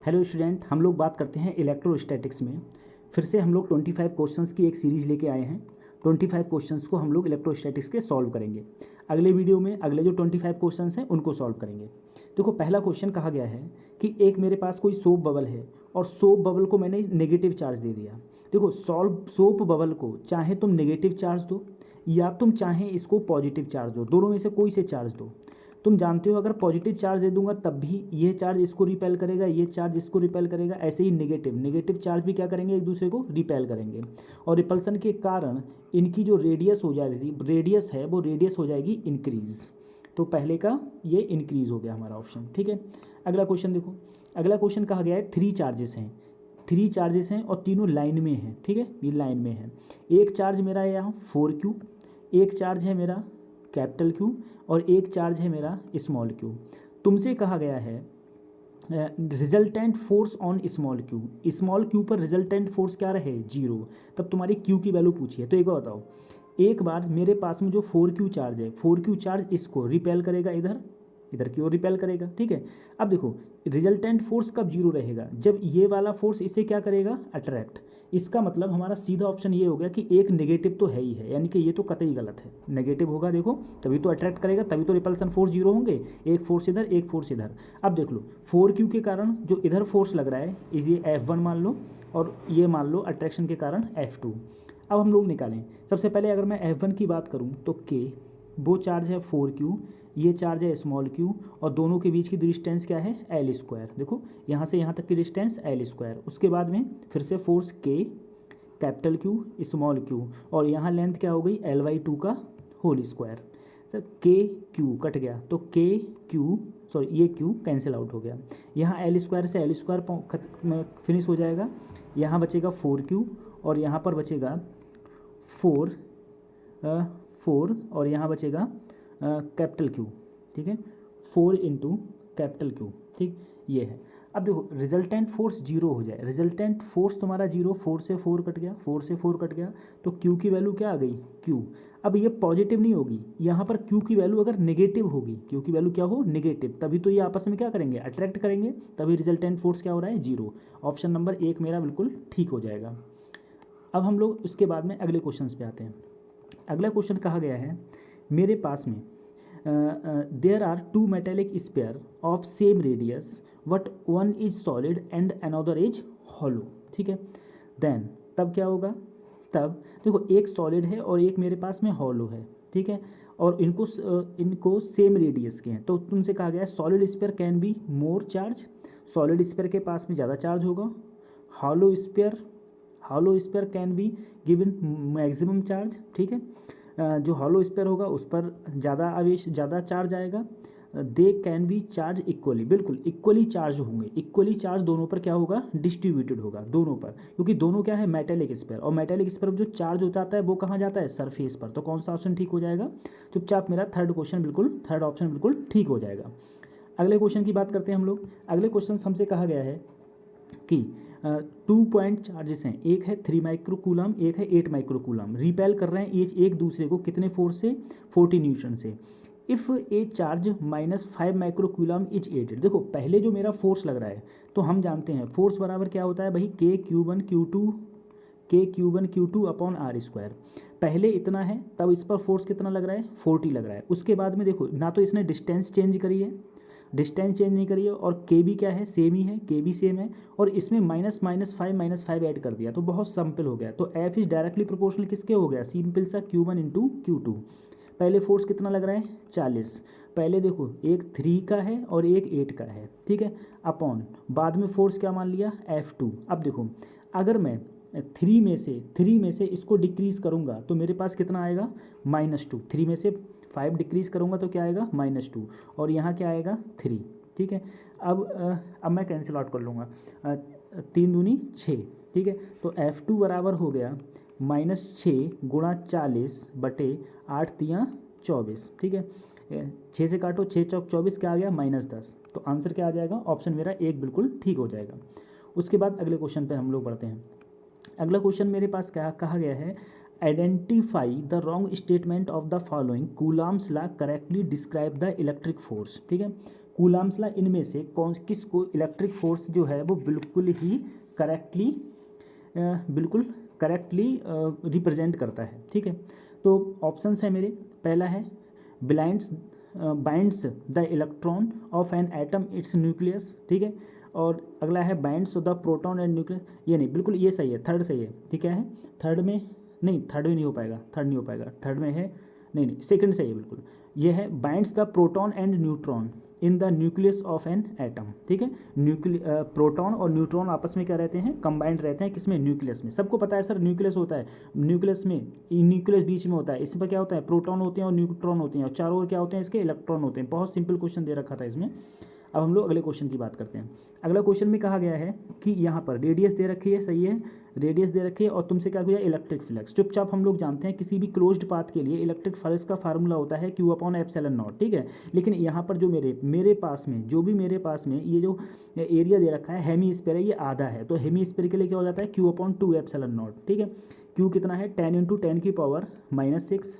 Hello student, हम लोग बात करते हैं इलेक्ट्रोस्टैटिक्स में। फिर से हम लोग 25 क्वेश्चंस की एक सीरीज़ लेके आए हैं। 25 क्वेश्चंस को हम लोग इलेक्ट्रोस्टैटिक्स के सॉल्व करेंगे। अगले वीडियो में अगले जो 25 क्वेश्चंस हैं उनको सॉल्व करेंगे। देखो, पहला क्वेश्चन कहा गया है कि एक मेरे पास कोई सोप बबल है और सोप बबल को मैंने नेगेटिव चार्ज दे दिया। देखो, सोप बबल को चाहे तुम नेगेटिव चार्ज दो या तुम चाहे इसको पॉजिटिव चार्ज दो, दोनों में से कोई से चार्ज दो। तुम जानते हो अगर पॉजिटिव चार्ज दे दूंगा तब भी ये चार्ज इसको रिपेल करेगा, ये चार्ज इसको रिपेल करेगा। ऐसे ही नेगेटिव चार्ज भी क्या करेंगे, एक दूसरे को रिपेल करेंगे। और रिपल्सन के कारण इनकी जो रेडियस हो जाएगी, रेडियस है वो रेडियस हो जाएगी इंक्रीज। तो पहले का ये इंक्रीज हो गया हमारा ऑप्शन। ठीक है, अगला क्वेश्चन देखो। अगला क्वेश्चन कहा गया है 3 चार्जेस हैं, 3 चार्जेस हैं और तीनों लाइन में हैं। ठीक है, ये लाइन में है। एक चार्ज मेरा है यहाँ 4Q, एक चार्ज है मेरा कैपिटल Q और एक चार्ज है मेरा स्मॉल q। तुमसे कहा गया है resultant force on small Q पर रिजल्टेंट फोर्स क्या रहे, 0। तब तुम्हारी क्यू की वैल्यू पूछी है। तो एक बार बताओ, एक बार मेरे पास में जो 4Q चार्ज है, 4Q चार्ज इसको रिपेल करेगा, इधर की ओर रिपेल करेगा। ठीक है, अब देखो रिजल्टेंट फोर्स कब 0 रहेगा, जब ये वाला फोर्स इसे क्या करेगा, अट्रैक्ट। इसका मतलब हमारा सीधा ऑप्शन ये हो गया कि एक नेगेटिव तो है ही है, यानी कि ये तो कतई गलत है। नेगेटिव होगा देखो, तभी तो अट्रैक्ट करेगा, तभी तो रिपल्सन फोर्स 0 होंगे। एक फोर्स इधर, एक फोर्स इधर। अब देख लो 4Q के कारण जो इधर फोर्स लग रहा है ये F1 मान लो और ये मान लो अट्रैक्शन के कारण F2। अब हम लोग निकालें। सबसे पहले अगर मैं F1 की बात करूँ तो K, वो चार्ज है 4Q, ये चार्ज है स्मॉल q और दोनों के बीच की डिस्टेंस क्या है, L²। देखो यहाँ से यहाँ तक की डिस्टेंस L²। उसके बाद में फिर से force K, capital Q small q और यहाँ लेंथ क्या हो गई L/2 का whole square. Sir KQ cut गया तो KQ, सॉरी ये Q कैंसिल आउट हो गया। यहाँ L² से L² फिनिश हो जाएगा। यहाँ बचेगा 4Q और यहाँ पर बचेगा 4 और यहाँ बचेगा कैपिटल Q। ठीक है, 4 इंटू कैपिटल Q। ठीक, ये है। अब देखो रिजल्टेंट फोर्स 0 हो जाए, रिजल्टेंट फोर्स तुम्हारा 0, 4 से 4 कट गया, 4 से 4 कट गया तो Q की वैल्यू क्या आ गई, Q। अब ये पॉजिटिव नहीं होगी, यहाँ पर Q की वैल्यू अगर नेगेटिव होगी, Q की वैल्यू क्या हो, नेगेटिव, तभी तो ये आपस में क्या करेंगे, अट्रैक्ट करेंगे, तभी रिजल्टेंट फोर्स क्या हो रहा है, 0। ऑप्शन नंबर 1 मेरा बिल्कुल ठीक हो जाएगा। अब हम लोग उसके बाद में अगले क्वेश्चन पे आते हैं। अगला क्वेश्चन कहा गया है मेरे पास में there are 2 metallic sphere of same radius but one is solid and another is hollow. ठीक है, देन तब क्या होगा, तब देखो एक सॉलिड है और एक मेरे पास में हॉलो है। ठीक है, और इनको सेम रेडियस के हैं। तो तुमसे कहा गया है solid sphere can be more charge, solid sphere के पास में ज़्यादा चार्ज होगा। Hollow sphere can be given maximum charge. ठीक है, जो हॉलो स्पेयर होगा उस पर ज़्यादा आवेश, ज़्यादा चार्ज आएगा। They can be charge equally, बिल्कुल इक्वली चार्ज होंगे। इक्वली चार्ज दोनों पर क्या होगा, डिस्ट्रीब्यूटेड होगा दोनों पर, क्योंकि दोनों क्या है मेटेलिक स्पेयर, और मेटेलिक स्पेयर पर जो चार्ज हो जाता है वो कहाँ जाता है, सरफेस पर। तो कौन सा ऑप्शन ठीक हो जाएगा, चुपचाप मेरा थर्ड ऑप्शन बिल्कुल ठीक हो जाएगा। अगले क्वेश्चन की बात करते हैं हम लोग। अगले क्वेश्चन हमसे कहा गया है कि 2 पॉइंट चार्जेस हैं, एक है 3 माइक्रोकूलम, एक है 8 माइक्रोकूलम, रिपेल कर रहे हैं एक दूसरे को कितने फोर्स से, 40 न्यूटन से। If a charge -5 microcoulomb is added. देखो पहले जो मेरा फोर्स लग रहा है तो हम जानते हैं फोर्स बराबर क्या होता है भाई, K∗1 Q2 अपॉन R²। पहले इतना है तब इस पर फोर्स कितना लग रहा है, 40 लग रहा है। उसके बाद में देखो ना तो इसने डिस्टेंस चेंज करी है, डिस्टेंस चेंज नहीं करी है, और के भी क्या है, सेम ही है, के भी सेम है, और इसमें -5 ऐड कर दिया तो बहुत सिंपल हो गया। तो एफ इज डायरेक्टली प्रोपोर्शनल किसके हो गया, सिंपल सा Q1 इंटू Q2। पहले फोर्स कितना लग रहा है, 40। पहले देखो एक 3 का है और एक 8 का है। ठीक है, अपॉन बाद में फोर्स क्या मान लिया, F2। अब देखो अगर मैं 3 में से इसको डिक्रीज करूँगा तो मेरे पास कितना आएगा, -2। 3 में से 5 डिक्रीज करूँगा तो क्या आएगा, -2, और यहाँ क्या आएगा, 3। ठीक है, अब मैं कैंसिल आउट कर लूँगा, 3 दूनी 6। ठीक है, तो F2 बराबर हो गया -6 गुणा 40 बटे 8 तियाँ 24। ठीक है, 6 से काटो, 6 चौक 24, क्या आ गया, -10। तो आंसर क्या आ जाएगा, ऑप्शन मेरा 1 बिल्कुल ठीक हो जाएगा। उसके बाद अगले क्वेश्चन पे हम लोग बढ़ते हैं। अगला क्वेश्चन मेरे पास क्या कहा गया है, identify the wrong statement of the following, Coulomb's law correctly describe the electric force. ठीक है, कूलाम्स लॉ इनमें से किस को इलेक्ट्रिक फोर्स जो है वो बिल्कुल करेक्टली रिप्रेजेंट करता है। ठीक है, तो ऑप्शंस है मेरे, पहला है binds the electron of an atom it's nucleus. ठीक है, और अगला है binds the proton and nucleus. ये नहीं, बिल्कुल ये सही है, थर्ड सही है। ठीक है, थर्ड में नहीं हो पाएगा, थर्ड में है नहीं, सेकंड सही है बिल्कुल। ये है binds the proton and neutron in the nucleus of an atom. ठीक है, प्रोटॉन और न्यूट्रॉन आपस में क्या रहते हैं, कंबाइंड रहते हैं, किसमें, न्यूक्लियस में। सबको पता है सर न्यूक्लियस होता है, न्यूक्लियस बीच में होता है, इसमें क्या होता है, प्रोटॉन होते हैं और न्यूट्रॉन होते हैं, और चारों ओर क्या होते हैं इसके, इलेक्ट्रॉन होते हैं। बहुत सिंपल क्वेश्चन दे रखा था इसमें। अब हम लोग अगले क्वेश्चन की बात करते हैं। अगला क्वेश्चन में कहा गया है कि यहाँ पर रेडियस दे रखी है, सही है, रेडियस दे रखी है, और तुमसे क्या किया, इलेक्ट्रिक फ्लक्स। चुपचाप हम लोग जानते हैं किसी भी क्लोज्ड पाथ के लिए इलेक्ट्रिक फ्लक्स का फार्मूला होता है Q/ε0। ठीक है, लेकिन यहाँ पर जो मेरे पास में ये जो एरिया दे रखा है हेमी स्फीयर है, ये आधा है, तो हेमी स्फीयर के लिए क्या हो जाता है, Q/2ε0। ठीक है, Q कितना है, 10 × 10⁻⁻6,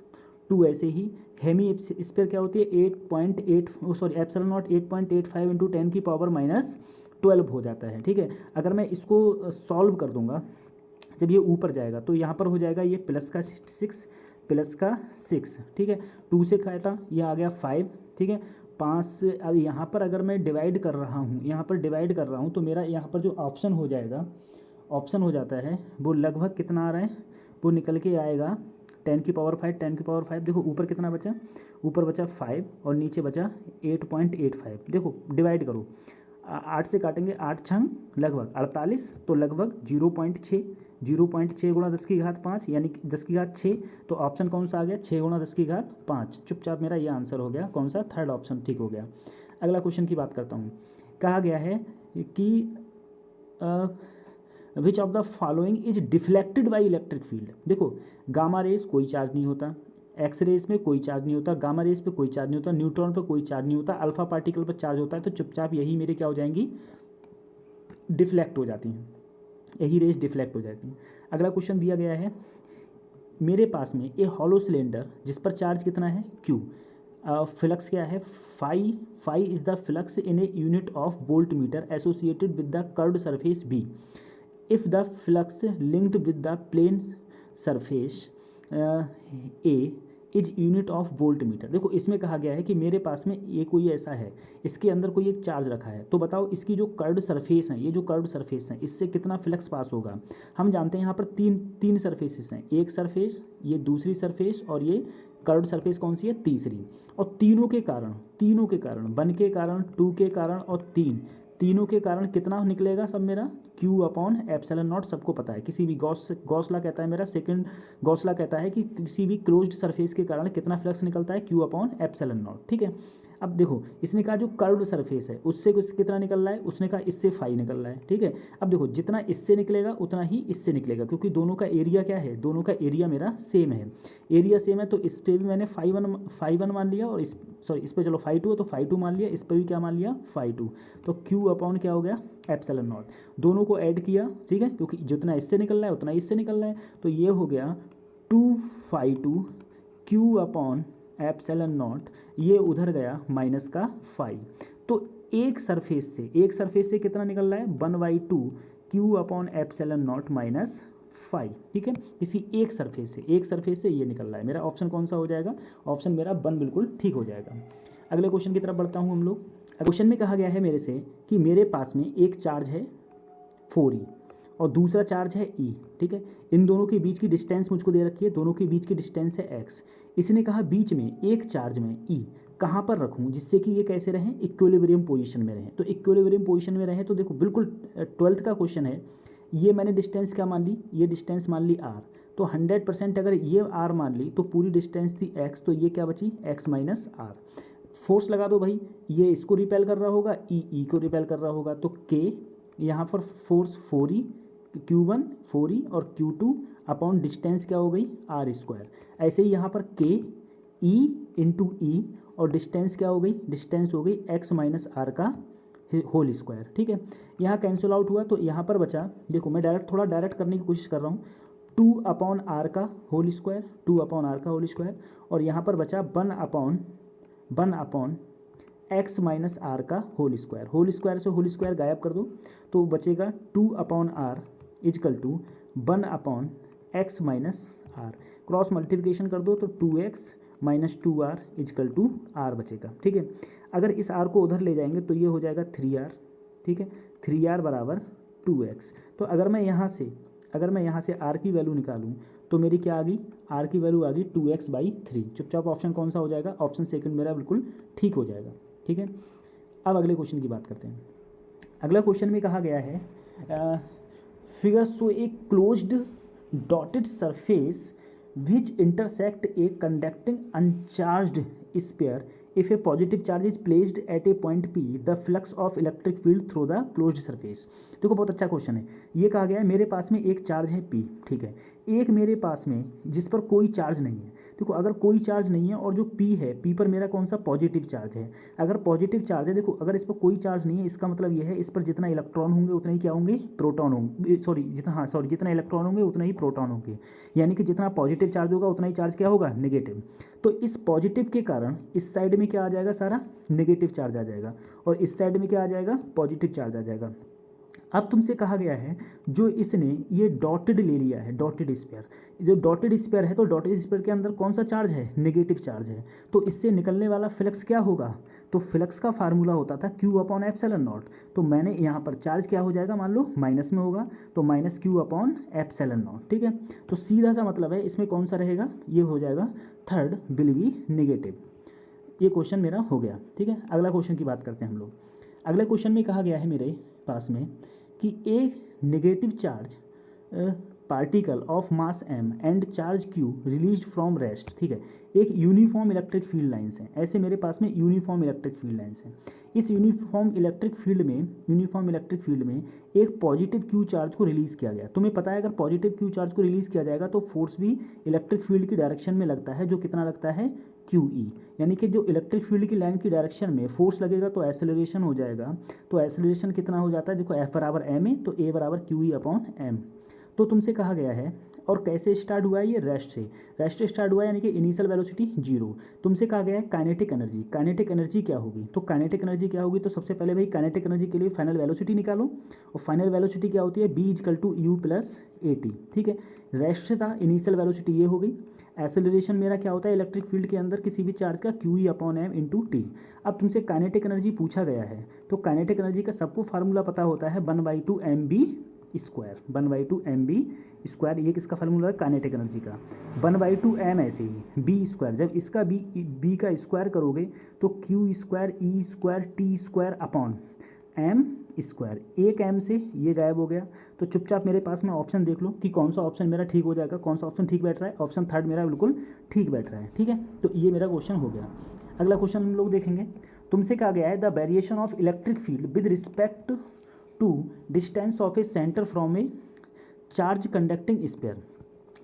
2 ऐसे ही हेमी स्फीयर क्या होती है, 8.85 × 10⁻12 हो जाता है। ठीक है, अगर मैं इसको सॉल्व कर दूंगा, जब ये ऊपर जाएगा तो यहाँ पर हो जाएगा ये प्लस का 6। ठीक है, 2 से काटा, ये आ गया 5। ठीक है, 5 से अब यहाँ पर अगर मैं डिवाइड कर रहा हूँ, तो मेरा यहाँ पर जो ऑप्शन हो जाता है वो लगभग कितना आ रहा है, वो निकल के आएगा 10⁵। देखो ऊपर कितना बचा, ऊपर बचा 5 और नीचे बचा 8.85। देखो डिवाइड करो, 8 से काटेंगे, 8 छंग लगभग 48, तो लगभग 0.6 × 10⁵ यानी कि 10⁵, तो ऑप्शन कौन सा आ गया, 6 × 10⁵। चुपचाप मेरा ये आंसर हो गया, कौन सा, थर्ड ऑप्शन ठीक हो गया। अगला क्वेश्चन की बात करता हूँ। कहा गया है कि which of the following is deflected by electric field. देखो गामा रेज कोई चार्ज नहीं होता, एक्स रेज में कोई चार्ज नहीं होता, गामा रेज पे कोई चार्ज नहीं होता, न्यूट्रॉन पे कोई चार्ज नहीं होता, अल्फा पार्टिकल पर चार्ज होता है, तो चुपचाप यही मेरे क्या हो जाएंगी, डिफ्लेक्ट हो जाती हैं, यही रेज डिफ्लेक्ट हो जाती हैं। अगला क्वेश्चन दिया गया है, मेरे पास में ए हॉलो सिलेंडर जिस पर चार्ज कितना है, Q, फ्लक्स क्या है, phi is the flux in a unit of volt metre associated with the curved surface B। If the flux linked with the plane surface A is unit of volt metre. देखो इसमें कहा गया है कि मेरे पास में ये कोई ऐसा है, इसके अंदर कोई एक चार्ज रखा है, तो बताओ इसकी जो कर्व्ड सरफेस है, ये जो कर्व्ड सरफेस है, इससे कितना फ्लक्स पास होगा। हम जानते हैं यहाँ पर तीन सरफेसेस हैं, एक सरफेस, ये दूसरी सरफेस, और ये कर्व्ड सरफेस कौन सी है, तीसरी। और तीनों के कारण 1 के कारण, 2 के कारण और तीनों के कारण कितना निकलेगा सब मेरा, Q/ε0। सबको पता है, किसी भी गॉस लॉ कहता है, मेरा सेकंड गॉस लॉ कहता है कि किसी भी क्लोज्ड सरफेस के कारण कितना फ्लक्स निकलता है, Q/ε0। ठीक है, अब देखो इसने कहा जो कर्व्ड सरफेस है उससे कितना निकल रहा है, उसने कहा इससे फाई निकल रहा है। ठीक है, अब देखो जितना इससे निकलेगा उतना ही इससे निकलेगा, क्योंकि दोनों का एरिया क्या है, दोनों का एरिया मेरा सेम है, तो इस पर भी मैंने फाई1 मान लिया, और इस पर चलो फाई2 है तो फाई2 मान लिया, इस पर भी क्या मान लिया, फाई2, तो Q/ क्या हो गया, ε0। दोनों को ऐड किया, ठीक है, क्योंकि जितना इससे निकल रहा है उतना इससे निकल रहा है, तो ये हो गया 2φ2 Q/ε0, ये उधर गया माइनस का फाई। तो एक सरफेस से कितना निकल रहा है, 1/2 Q/ε0 माइनस फाई। ठीक है, इसी एक सरफेस से ये निकल रहा है। मेरा ऑप्शन कौन सा हो जाएगा, ऑप्शन मेरा 1 बिल्कुल ठीक हो जाएगा। अगले क्वेश्चन की तरफ बढ़ता हूँ हम लोग। क्वेश्चन में कहा गया है मेरे से कि मेरे पास में एक चार्ज है 4e और दूसरा चार्ज है E। ठीक है, इन दोनों के बीच की डिस्टेंस मुझको दे रखी है, दोनों के बीच की डिस्टेंस है x। इसने कहा बीच में एक चार्ज में E कहाँ पर रखूँ जिससे कि ये कैसे रहें, इक्विलिब्रियम पोजीशन में रहें। तो इक्विलिब्रियम पोजीशन में रहें तो देखो बिल्कुल 12th का क्वेश्चन है। ये मैंने डिस्टेंस क्या मान ली, ये डिस्टेंस मान ली r, तो 100% अगर ये r मान ली तो पूरी डिस्टेंस थी x, तो ये क्या बची, x माइनस r। फोर्स लगा दो भाई, ये इसको रिपेल कर रहा होगा, ई को रिपेल कर रहा होगा, तो k यहाँ पर फोर्स 4e, Q1 4e और Q2 अपॉन डिस्टेंस क्या हो गई, r²। ऐसे ही यहाँ पर k e इंटू ई और डिस्टेंस क्या हो गई, डिस्टेंस हो गई x माइनस r का होल स्क्वायर। ठीक है, यहाँ कैंसिल आउट हुआ, तो यहाँ पर बचा, देखो मैं थोड़ा डायरेक्ट करने की कोशिश कर रहा हूँ, 2/r का होल स्क्वायर, और यहाँ पर बचा 1/r एक्स माइनस आर का होल स्क्वायर से होल स्क्वायर गायब कर दो तो बचेगा 2/r equal to 1/x minus r. Cross multiplication कर दो तो 2x minus 2r is equal to r बचेगा। ठीक है, अगर इस r को उधर ले जाएंगे तो ये हो जाएगा 3r। ठीक है, 3r बराबर 2x। तो अगर मैं यहाँ से r की वैल्यू निकालूँ तो मेरी क्या आ गई, r की वैल्यू आ गई 2x/3। चुपचाप ऑप्शन कौन सा हो जाएगा, ऑप्शन सेकंड मेरा बिल्कुल ठीक हो जाएगा। ठीक है, अब अगले क्वेश्चन की बात करते हैं। अगला क्वेश्चन में कहा गया है figure show a closed dotted surface which intersect a conducting uncharged sphere if a positive charge is placed at a point P the flux of electric field through the closed surface. देखो बहुत अच्छा question है। ये कहा गया है मेरे पास में एक चार्ज है पी, ठीक है, एक मेरे पास में जिस पर कोई चार्ज नहीं है। देखो अगर कोई चार्ज नहीं है और जो पी है, पी पर मेरा कौन सा पॉजिटिव चार्ज है। अगर पॉजिटिव चार्ज है, देखो अगर इस पर कोई चार्ज नहीं है इसका मतलब ये है इस पर जितना इलेक्ट्रॉन होंगे उतना ही क्या होंगे, प्रोटॉन होंगे, जितना इलेक्ट्रॉन होंगे उतना ही प्रोटॉन होंगे, यानी कि जितना पॉजिटिव चार्ज होगा उतना ही चार्ज क्या होगा, नेगेटिव। तो इस पॉजिटिव के कारण इस साइड में क्या आ जाएगा, सारा नेगेटिव चार्ज आ जाएगा और इस साइड में क्या आ जाएगा, पॉजिटिव चार्ज आ जाएगा। अब तुमसे कहा गया है जो इसने ये डॉटेड ले लिया है, डॉटेड स्पेयर, जो डॉटेड स्पेयर है तो डॉटेड स्पेयर के अंदर कौन सा चार्ज है, नेगेटिव चार्ज है। तो इससे निकलने वाला फ्लक्स क्या होगा, तो फ्लक्स का फार्मूला होता था Q/ε0। तो मैंने यहाँ पर चार्ज क्या हो जाएगा, मान लो माइनस में होगा तो माइनस Q/ε0। ठीक है, तो सीधा सा मतलब है इसमें कौन सा रहेगा, ये हो जाएगा थर्ड विल बी नेगेटिव। ये क्वेश्चन मेरा हो गया। ठीक है, अगला क्वेश्चन की बात करते हैं हम लोग। अगले क्वेश्चन में कहा गया है मेरे पास में कि एक negative charge particle of mass m and charge q released from rest. ठीक है, एक यूनिफॉर्म इलेक्ट्रिक फील्ड लाइन्स हैं, ऐसे मेरे पास में यूनिफॉर्म इलेक्ट्रिक फील्ड लाइन्स हैं। इस यूनिफॉर्म इलेक्ट्रिक फील्ड में एक पॉजिटिव q चार्ज को रिलीज़ किया गया। तुम्हें पता है अगर पॉजिटिव q चार्ज को रिलीज़ किया जाएगा तो फोर्स भी इलेक्ट्रिक फील्ड की डायरेक्शन में लगता है, जो कितना लगता है, QE। यानी कि जो इलेक्ट्रिक फील्ड की लाइन की डायरेक्शन में फोर्स लगेगा तो एक्सेलरेशन हो जाएगा। तो एक्सेलरेशन कितना हो जाता है, देखो F बराबर ma तो A बराबर QE/m। तो तुमसे कहा गया है और कैसे स्टार्ट हुआ है, ये रेस्ट से स्टार्ट हुआ है, यानी कि इनिशियल वेलोसिटी 0। तुमसे कहा गया है काइनेटिक एनर्जी क्या होगी। तो काइनेटिक एनर्जी क्या होगी, तो सबसे पहले भाई काइनेटिक एनर्जी के लिए फाइनल वेलोसिटी निकालो और फाइनल वेलोसिटी क्या होती है, B=U+AT। ठीक है, रेस्ट था, इनिशियल वेलोसिटी ये हो गई। एक्सेलरेशन मेरा क्या होता है इलेक्ट्रिक फील्ड के अंदर किसी भी चार्ज का QE/m/t। अब तुमसे काइनेटिक एनर्जी पूछा गया है तो काइनेटिक एनर्जी का सबको फार्मूला पता होता है 1/2mv²। ये किसका फार्मूला है, काइनेटिक एनर्जी का। 1/2m ऐसे ही b², जब इसका b का स्क्वायर करोगे तो Q²E²T²/m²। एक m से ये गायब हो गया। तो चुपचाप मेरे पास में ऑप्शन देख लो कि कौन सा ऑप्शन मेरा ठीक हो जाएगा, कौन सा ऑप्शन ठीक बैठ रहा है। ऑप्शन थर्ड मेरा बिल्कुल ठीक बैठ रहा है। ठीक है, तो ये मेरा क्वेश्चन हो गया। अगला क्वेश्चन हम लोग देखेंगे। तुमसे कहा गया है the variation of electric field with respect to distance of a centre from a charge conducting sphere.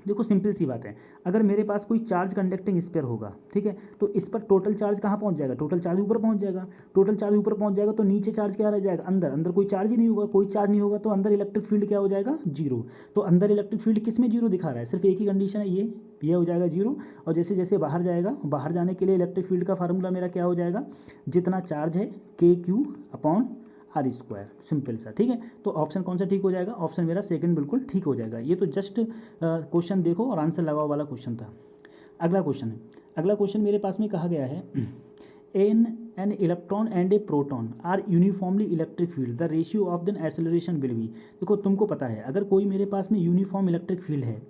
देखो सिंपल सी बात है, अगर मेरे पास कोई चार्ज कंडक्टिंग स्पेयर होगा, ठीक है, तो इस पर टोटल चार्ज कहाँ पहुँच जाएगा, टोटल चार्ज ऊपर पहुँच जाएगा। तो नीचे चार्ज क्या रह जाएगा, अंदर कोई चार्ज ही नहीं होगा, कोई चार्ज नहीं होगा तो अंदर इलेक्ट्रिक फील्ड क्या हो जाएगा, 0। तो अंदर इलेक्ट्रिक फील्ड किस में 0 दिखा रहा है, सिर्फ एक ही कंडीशन है, ये हो जाएगा 0। और जैसे जैसे बाहर जाएगा, बाहर जाने के लिए इलेक्ट्रिक फील्ड का फार्मूला मेरा क्या हो जाएगा, जितना चार्ज है KQ/r²। सिंपल सा। ठीक है, तो ऑप्शन कौन सा ठीक हो जाएगा, ऑप्शन मेरा सेकंड बिल्कुल ठीक हो जाएगा। ये तो जस्ट क्वेश्चन देखो और आंसर लगाओ वाला क्वेश्चन था। अगला क्वेश्चन मेरे पास में कहा गया है an electron and a proton are uniformly electric field the ratio of then acceleration will be. देखो तुमको पता है अगर कोई मेरे पास में यूनिफॉर्म इलेक्ट्रिक फील्ड है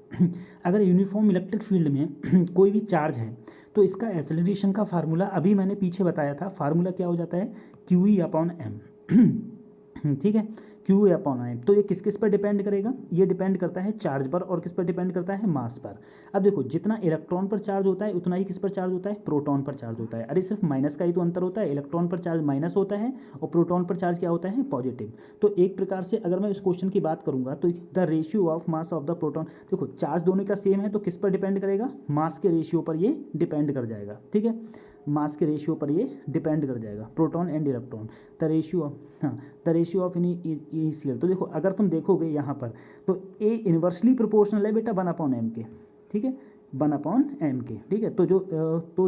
अगर यूनिफॉर्म इलेक्ट्रिक फील्ड में कोई भी चार्ज है तो इसका एक्सेलरेशन का फार्मूला अभी मैंने पीछे बताया था, फार्मूला क्या हो जाता है, QE/m। ठीक है, QE/m। तो ये किस किस पर डिपेंड करेगा, ये डिपेंड करता है चार्ज पर और किस पर डिपेंड करता है, मास पर। अब देखो जितना इलेक्ट्रॉन पर चार्ज होता है उतना ही किस पर चार्ज होता है, प्रोटॉन पर चार्ज होता है। अरे सिर्फ माइनस का ही तो अंतर होता है, इलेक्ट्रॉन पर चार्ज माइनस होता है और प्रोटॉन पर चार्ज क्या होता है, पॉजिटिव। तो एक प्रकार से अगर मैं इस क्वेश्चन की बात करूंगा तो the ratio of mass of the proton, देखो चार्ज दोनों का सेम है तो किस पर डिपेंड करेगा, मास के रेशियो पर ये डिपेंड कर जाएगा। ठीक है, मास के रेशियो पर ये डिपेंड कर जाएगा, proton and electron the ratio of initial. तो देखो अगर तुम देखोगे यहाँ पर तो ए इन्वर्सली प्रोपोर्शनल है बेटा 1/m के। ठीक है, 1/m के, ठीक है। तो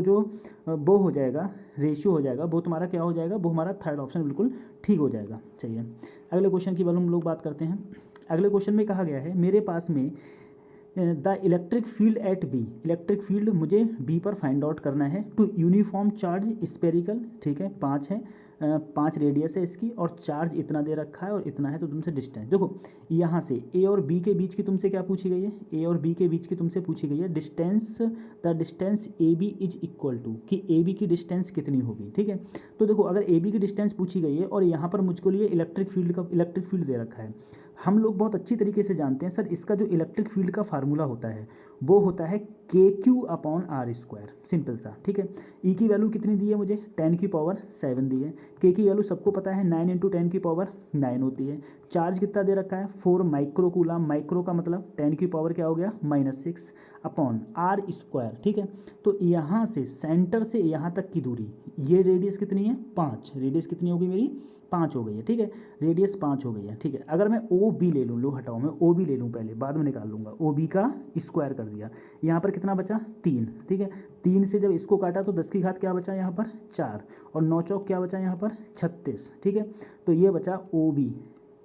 जो वो हो जाएगा, रेशियो हो जाएगा, वो तुम्हारा क्या हो जाएगा, वो हमारा थर्ड ऑप्शन बिल्कुल ठीक हो जाएगा। चलिए अगले क्वेश्चन की हम लोग बात करते हैं। अगले क्वेश्चन में कहा गया है मेरे पास में the electric field at B, electric field मुझे बी पर फाइंड आउट करना है टू यूनिफॉर्म चार्ज स्पेरिकल, ठीक है, 5 है, 5 रेडियस है इसकी, और चार्ज इतना दे रखा है और इतना है, तो तुमसे डिस्टेंस देखो यहाँ से ए और बी के बीच की तुमसे क्या पूछी गई है, ए और बी के बीच की तुमसे पूछी गई है distance, the distance A B is equal to, कि ए बी की डिस्टेंस कितनी होगी, ठीक है। तो देखो अगर ए बी की डिस्टेंस पूछी गई है और यहाँ पर मुझको लिए इलेक्ट्रिक फील्ड दे रखा है, हम लोग बहुत अच्छी तरीके से जानते हैं सर इसका जो इलेक्ट्रिक फील्ड का फार्मूला होता है वो होता है KQ/R², सिंपल सा, ठीक है। ई की वैल्यू कितनी दी है मुझे, 10⁻7 दी है। के की वैल्यू सबको पता है 9 × 10⁻9 होती है। चार्ज कितना दे रखा है 4 माइक्रो कूलम, माइक्रो का मतलब 10 की पावर क्या हो गया -6/R², ठीक है। तो यहाँ से सेंटर से यहाँ तक की दूरी, ये रेडियस कितनी है 5, रेडियस कितनी होगी मेरी 5 हो गई है, ठीक है, रेडियस 5 हो गई है, ठीक है। अगर मैं ओ बी ले लूँ, लो हटाओ, मैं ओ बी ले लूँ पहले, बाद में निकाल लूँगा, ओ बी का स्क्वायर कर दिया, यहाँ पर कितना बचा 3, ठीक है। 3 से जब इसको काटा तो 10 की घात क्या बचा यहाँ पर 4, और 9 चौक क्या बचा यहाँ पर 36, ठीक है। तो ये बचा ओ बी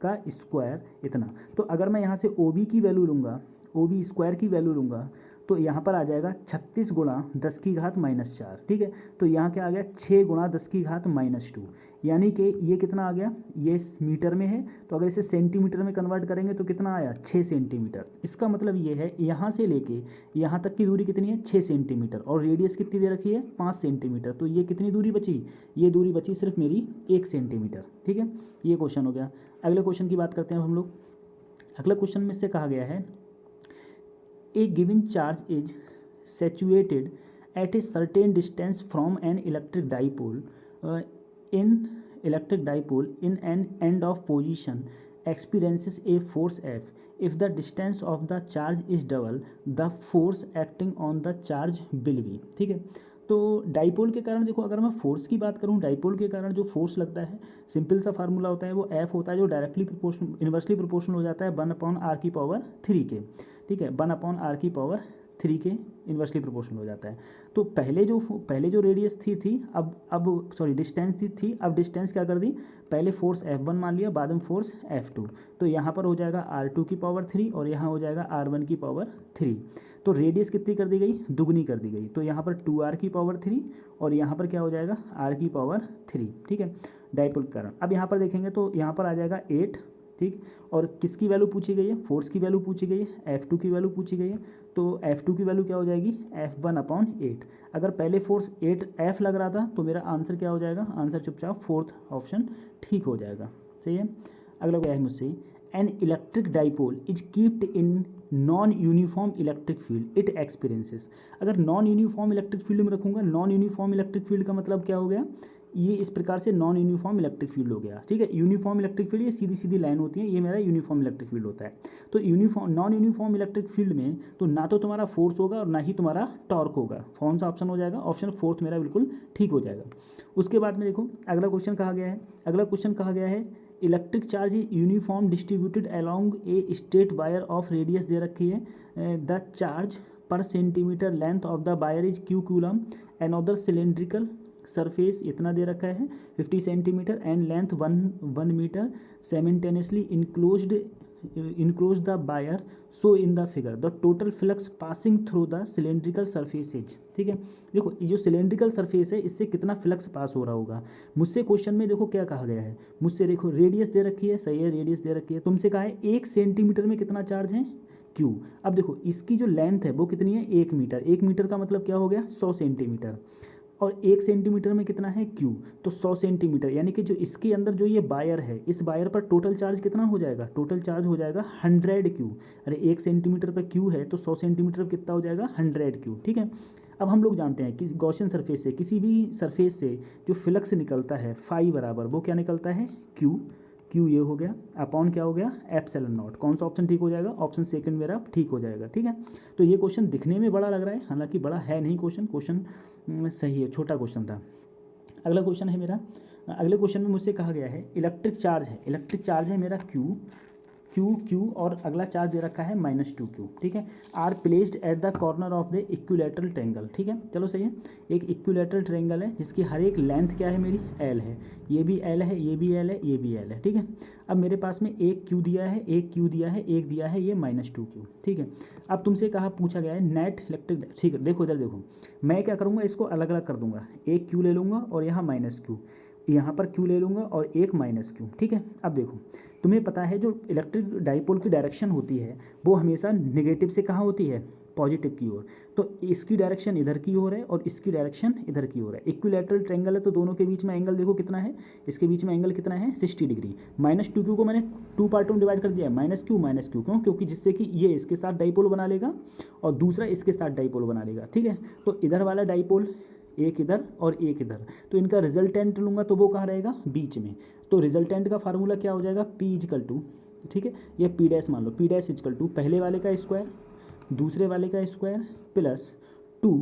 का स्क्वायर इतना। तो अगर मैं यहाँ से ओ बी की वैल्यू लूँगा, ओ बी स्क्वायर की वैल्यू लूँगा, तो यहाँ पर आ जाएगा 36 × 10 की घात -4, ठीक है। तो यहाँ क्या आ गया 6 × 10 की घात -2, यानी कि ये कितना आ गया, ये मीटर में है, तो अगर इसे सेंटीमीटर में कन्वर्ट करेंगे तो कितना आया 6 सेंटीमीटर। इसका मतलब ये है यहाँ से लेके यहाँ तक की दूरी कितनी है 6 सेंटीमीटर, और रेडियस कितनी दे रखी है 5 सेंटीमीटर। तो ये कितनी दूरी बची, ये दूरी बची सिर्फ मेरी 1 सेंटीमीटर, ठीक है। ये क्वेश्चन हो गया। अगले क्वेश्चन की बात करते हैं हम लोग। अगले क्वेश्चन में से कहा गया है A given charge is situated at a certain distance from an electric dipole in an end of position experiences a force F. If the distance of the charge is double, the force acting on the charge will be, ठीक है। तो dipole के कारण देखो, अगर मैं force की बात करूँ, डाइपोल के कारण जो फोर्स लगता है सिंपल सा फार्मूला होता है, वो F होता है, जो डायरेक्टली प्रोपोर्शनल इन्वर्सली प्रोपोर्शनल हो जाता है 1/R³ के, ठीक है, 1/R³ के इन्वर्सली प्रोपोर्शनल हो जाता है। तो पहले जो रेडियस थी अब सॉरी डिस्टेंस थी, अब डिस्टेंस क्या कर दी, पहले फोर्स F1 मान लिया, बाद में फोर्स F2, तो यहाँ पर हो जाएगा R2³ और यहाँ हो जाएगा R1³। तो रेडियस कितनी कर दी गई, दुगनी कर दी गई, तो यहाँ पर 2R³ और यहाँ पर क्या हो जाएगा R³, ठीक है, डाइपोल के कारण। अब यहाँ पर देखेंगे तो यहाँ पर आ जाएगा 8, ठीक, और किसकी वैल्यू पूछी गई है, फोर्स की वैल्यू पूछी गई है, F2 की वैल्यू पूछी गई है, तो F2 की वैल्यू क्या हो जाएगी F1/8। अगर पहले फोर्स 8F लग रहा था तो मेरा आंसर क्या हो जाएगा, आंसर चुपचाप फोर्थ ऑप्शन ठीक हो जाएगा, सही है। अगला क्या है मुझसे, an electric dipole is keeped in non uniform electric field it experiences. अगर नॉन यूनिफॉर्म इलेक्ट्रिक फील्ड में रखूँगा, नॉन यूनिफॉर्म इलेक्ट्रिक फील्ड का मतलब क्या हो गया, ये इस प्रकार से नॉन यूनिफॉर्म इलेक्ट्रिक फील्ड हो गया, ठीक है। यूनिफॉर्म इलेक्ट्रिक फील्ड ये सीधी सीधी लाइन होती है, ये मेरा यूनिफॉर्म इलेक्ट्रिक फील्ड होता है। तो नॉन यूनिफॉर्म इलेक्ट्रिक फील्ड में तो ना तो तुम्हारा फोर्स होगा और ना ही तुम्हारा टॉर्क होगा, कौन सा ऑप्शन हो जाएगा, ऑप्शन फोर्थ मेरा बिल्कुल ठीक हो जाएगा। उसके बाद में देखो अगला क्वेश्चन कहा गया है electric charge uniform distributed along a straight wire of radius दे रखी है, the charge per centimetre length of the wire is Q coulomb, another cylindrical surface इतना दे रखा है 50 centimetre and length 1 metre simultaneously enclose the wire, so in the figure the total flux passing through the cylindrical surfaces, ठीक है। देखो ये जो cylindrical surface है इससे कितना फ्लक्स पास हो रहा होगा, मुझसे क्वेश्चन में देखो क्या कहा गया है, मुझसे देखो रेडियस दे रखी है, सही है, रेडियस दे रखी है, तुमसे कहा है 1 सेंटीमीटर में कितना चार्ज है Q। अब देखो इसकी जो लेंथ है वो कितनी है 1 मीटर, 1 मीटर का मतलब क्या हो गया 100 सेंटीमीटर, और 1 सेंटीमीटर में कितना है Q, तो 100 सेंटीमीटर, यानी कि जो इसके अंदर जो ये वायर है, इस वायर पर टोटल चार्ज कितना हो जाएगा, टोटल चार्ज हो जाएगा 100 Q। अरे 1 सेंटीमीटर पर Q है तो 100 सेंटीमीटर पर कितना हो जाएगा 100 Q, ठीक है। अब हम लोग जानते हैं कि गॉसियन सरफेस से, किसी भी सरफेस से जो फ्लक्स निकलता है फाई बराबर वो क्या निकलता है Q ये हो गया, अपॉन क्या हो गया ε0। कौन सा ऑप्शन ठीक हो जाएगा, ऑप्शन सेकंड मेरा ठीक हो जाएगा, ठीक है। तो ये क्वेश्चन दिखने में बड़ा लग रहा है, हालांकि बड़ा है नहीं, क्वेश्चन सही है, छोटा क्वेश्चन था। अगला क्वेश्चन है मेरा, अगले क्वेश्चन में मुझसे कहा गया है इलेक्ट्रिक चार्ज है मेरा Q, क्यू और अगला चार्ज दे रखा है -2q, ठीक है। Are placed at the corner of the equilateral triangle, ठीक है। चलो सही है, एक इक्विलेटरल ट्रायंगल है जिसकी हर एक लेंथ क्या है मेरी, l है, ये भी l है, ये भी l है, ये भी l है, ठीक है। अब मेरे पास में एक q दिया है, एक q दिया है, एक दिया है ये -2q, ठीक है। अब तुमसे कहा पूछा गया है नेट इलेक्ट्रिक, ठीक है। देखो इधर देखो, मैं क्या करूँगा, इसको अलग अलग कर दूंगा, एक q ले लूँगा और यहाँ -q, यहाँ पर q ले लूँगा और एक -q, ठीक है। अब देखो तुम्हें पता है जो इलेक्ट्रिक डाइपोल की डायरेक्शन होती है वो हमेशा नेगेटिव से कहाँ होती है, पॉजिटिव की ओर। तो इसकी डायरेक्शन इधर की ओर है और इसकी डायरेक्शन इधर की ओर है। इक्विलैटरल ट्रायंगल है तो दोनों के बीच में एंगल देखो कितना है, इसके बीच में एंगल कितना है, 60 डिग्री। -2q को मैंने 2 पार्टों में डिवाइड कर दिया है, -q क्यों, क्योंकि जिससे कि ये इसके साथ डाइपोल बना लेगा और दूसरा इसके साथ डाइपोल बना लेगा, ठीक है। तो इधर वाला डाइपोल एक इधर और एक इधर, तो इनका रिजल्टेंट लूँगा तो वो कहाँ रहेगा, बीच में। तो रिजल्टेंट का फार्मूला क्या हो जाएगा, P, ठीक है, ये P' मान लो, P' पहले वाले का स्क्वायर दूसरे वाले का स्क्वायर प्लस 2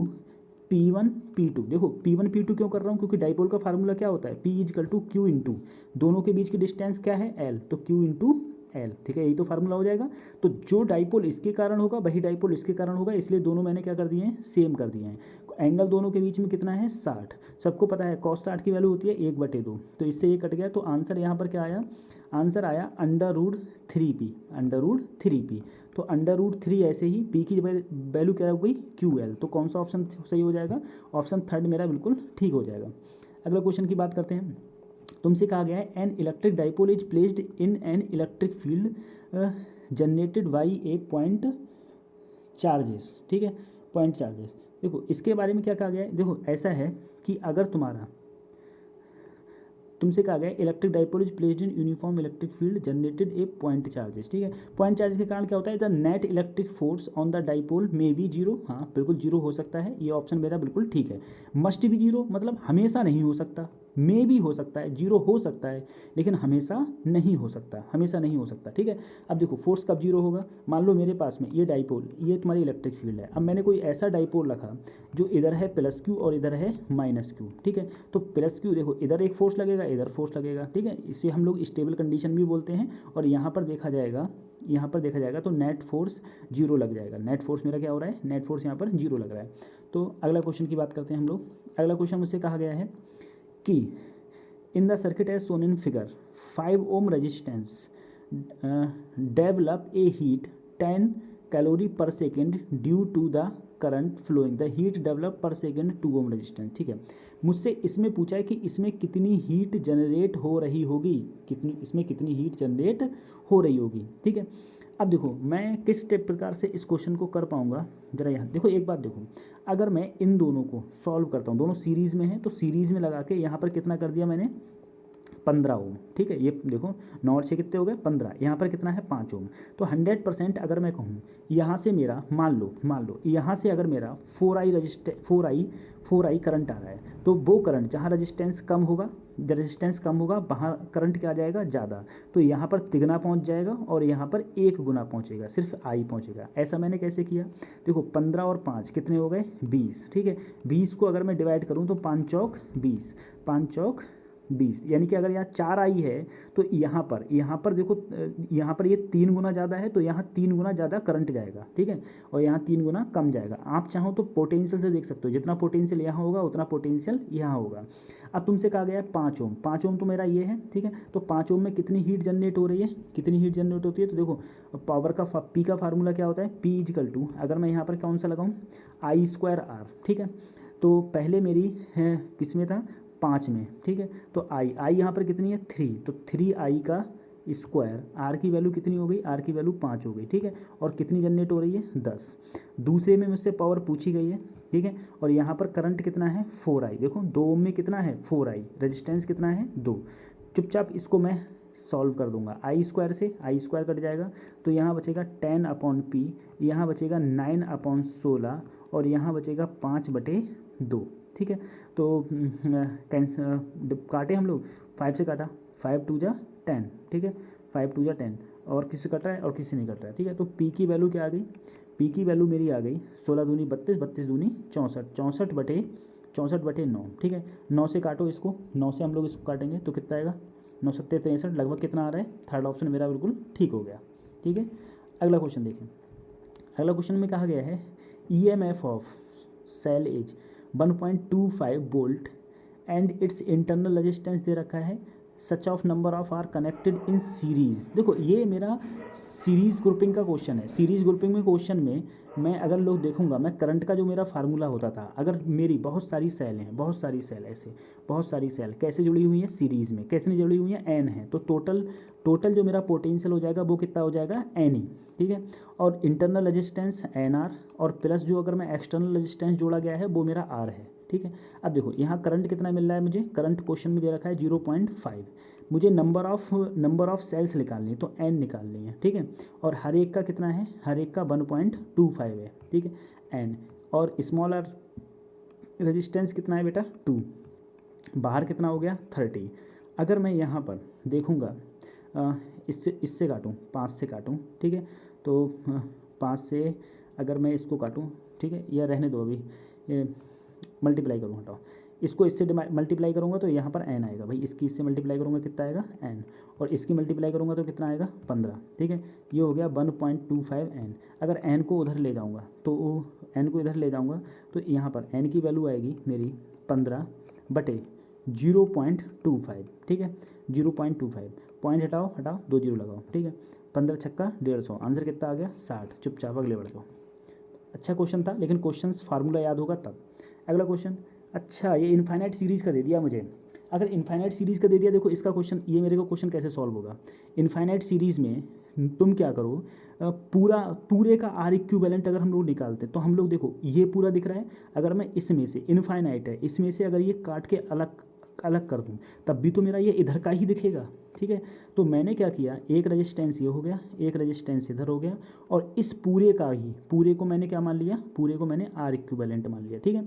P1 P2। देखो P1 P2 क्यों कर रहा हूँ, क्योंकि डाइपोल का फार्मूला क्या होता है, P Q इंटू दोनों के बीच की डिस्टेंस क्या है, L, तो Q इंटू L, ठीक है, यही तो फार्मूला हो जाएगा। तो जो डाइपोल इसके कारण होगा वही डाइपोल इसके कारण होगा, इसलिए दोनों मैंने क्या कर दिए हैं, सेम कर दिए हैं। एंगल दोनों के बीच में कितना है, 60। सबको पता है cos 60 की वैल्यू होती है 1/2, तो इससे ये कट गया। तो आंसर यहाँ पर क्या आया, आंसर आया √3p। तो √3 ऐसे ही p की वैल्यू क्या हो गई, QL। तो कौन सा ऑप्शन सही हो जाएगा, ऑप्शन थर्ड मेरा बिल्कुल ठीक हो जाएगा। अगला क्वेश्चन की बात करते हैं। तुमसे कहा गया है an electric dipole is placed in an electric field generated by A point charges, ठीक है, पॉइंट चार्जेस। देखो इसके बारे में क्या कहा गया है, देखो ऐसा है कि अगर तुमसे कहा गया electric dipole is placed in uniform electric field generated A point charges, ठीक है। पॉइंट चार्जेस के कारण क्या होता है, the net electric force on the dipole may be 0, हाँ बिल्कुल 0 हो सकता है, ये ऑप्शन मेरा बिल्कुल ठीक है। मस्ट बी 0 मतलब हमेशा नहीं हो सकता, मे भी हो सकता है, 0 हो सकता है लेकिन हमेशा नहीं हो सकता, ठीक है। अब देखो फोर्स कब 0 होगा, मान लो मेरे पास में ये डाइपोल, ये तुम्हारी इलेक्ट्रिक फील्ड है। अब मैंने कोई ऐसा डाइपोल रखा जो इधर है +q और इधर है -q, ठीक है। तो +q देखो इधर एक फोर्स लगेगा, इधर फोर्स लगेगा, ठीक है। इसे हम लोग स्टेबल कंडीशन भी बोलते हैं। और यहाँ पर देखा जाएगा तो नेट फोर्स 0 लग जाएगा। नेट फोर्स मेरा क्या हो रहा है, नेट फोर्स यहाँ पर 0 लग रहा है। तो अगला क्वेश्चन की बात करते हैं हम लोग। अगला क्वेश्चन मुझसे कहा गया है कि in the circuit as shown in figure 5 ohm resistance develop a heat 10 calorie per second due to the current flowing, the heat develop per second 2 ohm resistance, ठीक है। मुझसे इसमें पूछा है कि इसमें कितनी हीट जनरेट हो रही होगी, कितनी हीट जनरेट हो रही होगी, ठीक है। अब देखो मैं किस प्रकार से इस क्वेश्चन को कर पाऊंगा, जरा यहाँ देखो, एक बात देखो, अगर मैं इन दोनों को सॉल्व करता हूँ, दोनों सीरीज़ में हैं, तो सीरीज़ में लगा के यहाँ पर कितना कर दिया मैंने, 15 ओम, ठीक है। ये देखो 9 और 6 कितने हो गए, 15, यहाँ पर कितना है 5 ओम। तो 100% अगर मैं कहूँ यहाँ से मेरा मान लो यहाँ से अगर मेरा 4i करंट आ रहा है, तो वो करंट जहाँ रेजिस्टेंस कम होगा वहाँ करंट क्या आ जाएगा, ज़्यादा। तो यहाँ पर तिगुना पहुँच जाएगा और यहाँ पर 1 गुना पहुँचेगा, सिर्फ i पहुँचेगा। ऐसा मैंने कैसे किया, देखो 15 और 5 कितने हो गए, 20, ठीक है। 20 को अगर मैं डिवाइड करूँ तो 5 चौक 20, 5 चौक 20, यानी कि अगर यहाँ 4i है तो यहाँ पर देखो, यहाँ पर ये 3 गुना ज़्यादा है, तो यहाँ 3 गुना ज़्यादा करंट जाएगा, ठीक है, और यहाँ 3 गुना कम जाएगा। आप चाहो तो पोटेंशियल से देख सकते हो, जितना पोटेंशियल यहाँ होगा उतना पोटेंशियल यहाँ होगा। अब तुमसे कहा गया है 5 ओम, 5 ओम तो मेरा ये है, ठीक है। तो 5 ओम में कितनी हीट जनरेट हो रही है, तो देखो पावर का पी का फार्मूला क्या होता है, P अगर मैं यहाँ पर कौन सा लगाऊँ, I²R, ठीक है। तो पहले मेरी है किस में था, 5 में, ठीक है। तो आई यहाँ पर कितनी है, 3, तो 3i का स्क्वायर, आर की वैल्यू कितनी हो गई, आर की वैल्यू 5 हो गई, ठीक है। और कितनी जनरेट हो रही है, 10। दूसरे में मुझसे पावर पूछी गई है, ठीक है। और यहाँ पर करंट कितना है, 4i, देखो 2 ओम में कितना है, 4i, रेजिस्टेंस कितना है, 2। चुपचाप इसको मैं सॉल्व कर दूंगा, I² से I² कट जाएगा, तो यहाँ बचेगा 10/P, यहाँ बचेगा 9/16 और यहाँ बचेगा 5/2, ठीक है। तो काटे हम लोग, 5 से काटा, 5 2 जा 10, ठीक है, 5 2 जा 10, और किसी कट रहा है और किसी नहीं कट रहा है, ठीक है। तो P की वैल्यू क्या आ गई, P की वैल्यू मेरी आ गई 16 दूनी 32, 32 दूनी 64, 64/9, ठीक है। 9 से काटो इसको, 9 से हम लोग इसको काटेंगे तो कितना आएगा, 9 7 63, लगभग कितना आ रहा है, थर्ड ऑप्शन मेरा बिल्कुल ठीक हो गया। ठीक है। अगला क्वेश्चन देखें। अगला क्वेश्चन में कहा गया है EMF of cell is 1.25 volt and its internal resistance दे रखा है, such of number of are connected in series. देखो ये मेरा सीरीज़ ग्रुपिंग का क्वेश्चन है। सीरीज़ ग्रुपिंग में क्वेश्चन में मैं अगर लोग देखूंगा, मैं करंट का जो मेरा फार्मूला होता था, अगर मेरी बहुत सारी सेल हैं, बहुत सारी सेल ऐसे, बहुत सारी सेल कैसे जुड़ी हुई हैं सीरीज़ में, कैसे नहीं जुड़ी हुई हैं, एन है, तो टोटल जो मेरा पोटेंशियल हो जाएगा वो कितना हो जाएगा, एन ही, ठीक है। और इंटरनल रेजिस्टेंस NR और प्लस जो अगर मैं एक्सटर्नल रेजिस्टेंस जोड़ा गया है वो मेरा R है, ठीक है। अब देखो यहाँ करंट कितना मिल रहा है मुझे, करंट क्वेश्चन में दे रखा है 0.5, मुझे नंबर ऑफ सेल्स निकालनी है तो n निकालनी है, ठीक है। और हर एक का कितना है, हर एक का 1.25 है, ठीक है, n। और स्मॉलर रेजिस्टेंस कितना है बेटा 2, बाहर कितना हो गया 30। अगर मैं यहाँ पर देखूँगा इससे काटूँ, 5 से काटूँ, ठीक है, तो 5 से अगर मैं इसको काटूँ, ठीक है, या रहने दो अभी, मल्टीप्लाई करूँ, हटाओ, इसको इससे मल्टीप्लाई करूँगा तो यहाँ पर n आएगा भाई, इसकी इससे मल्टीप्लाई करूँगा कितना आएगा n, और इसकी मल्टीप्लाई करूँगा तो कितना आएगा 15, ठीक है। ये हो गया 1.25 n। अगर n को उधर ले जाऊँगा तो n को इधर ले जाऊँगा तो यहाँ पर n की वैल्यू आएगी मेरी 15/0.25, ठीक है, 0.25, पॉइंट हटाओ 2 जीरो लगाओ, ठीक है, 15 छक्का 150, आंसर कितना आ गया 60। चुपचाप अगले बढ़ जाओ। अच्छा क्वेश्चन था, लेकिन क्वेश्चन फार्मूला याद होगा तब। अगला क्वेश्चन, अच्छा ये इनफाइनाइट सीरीज़ का दे दिया मुझे। अगर इनफाइनाइट सीरीज़ का दे दिया, देखो इसका क्वेश्चन, ये मेरे को क्वेश्चन कैसे सॉल्व होगा। इनफाइनाइट सीरीज़ में तुम क्या करो, पूरे का आर इक्विवेलेंट अगर हम लोग निकालते तो हम लोग देखो ये पूरा दिख रहा है, अगर मैं इसमें से इनफाइनाइट है, इसमें से अगर ये काट के अलग कर दूँ तब भी तो मेरा ये इधर का ही दिखेगा, ठीक है। तो मैंने क्या किया, एक रेजिस्टेंस ये हो गया, एक रेजिस्टेंस इधर हो गया, और इस पूरे को मैंने क्या मान लिया, पूरे को मैंने आर इक्विवेलेंट मान लिया, ठीक है।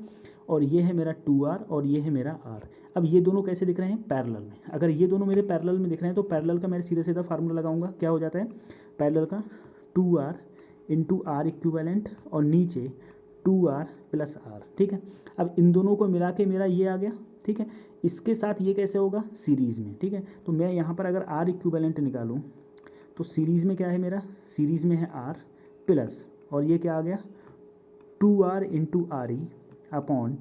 और ये है मेरा 2R और ये है मेरा R। अब ये दोनों कैसे दिख रहे हैं, पैरेलल में। अगर ये दोनों मेरे पैरेलल में दिख रहे हैं तो पैरेलल का मैं सीधा सीधा फार्मूला लगाऊंगा, क्या हो जाता है, पैरेलल का 2R इंटू आर इक्विवेलेंट और नीचे 2R प्लस R, ठीक है। अब इन दोनों को मिला के मेरा ये आ गया, ठीक है। इसके साथ ये कैसे होगा, सीरीज़ में, ठीक है। तो मैं यहाँ पर अगर आर इक्विवेलेंट निकालूँ तो सीरीज़ में क्या है मेरा, सीरीज़ में है R प्लस, और ये क्या आ गया 2R into RE upon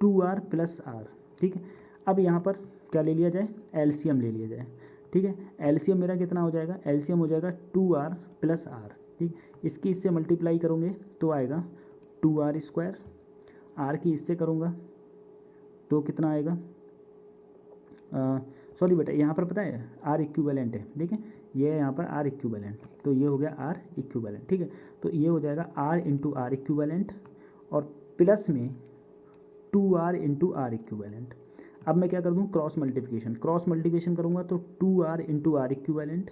2R plus R, ठीक है। अब यहाँ पर क्या ले लिया जाए, एलसीएम ले लिया जाए, ठीक है। एलसीएम मेरा कितना हो जाएगा, एलसीएम हो जाएगा 2R प्लस R, ठीक। इसकी इससे मल्टीप्लाई करोगे तो आएगा 2R स्क्वायर, R की इससे करूँगा तो कितना आएगा, सॉरी बेटा यहाँ पर पता है आर इक्विवेलेंट है, ठीक है, ये यहाँ पर आर इक्विवेलेंट, तो ये हो गया आर इक्विवेलेंट, ठीक है। तो ये हो जाएगा R इंटू आर इक्विवेलेंट और प्लस में 2R इंटू आर इक्विवेलेंट। अब मैं क्या कर दूँ, क्रॉस मल्टीप्लिकेशन करूँगा तो 2R into R equivalent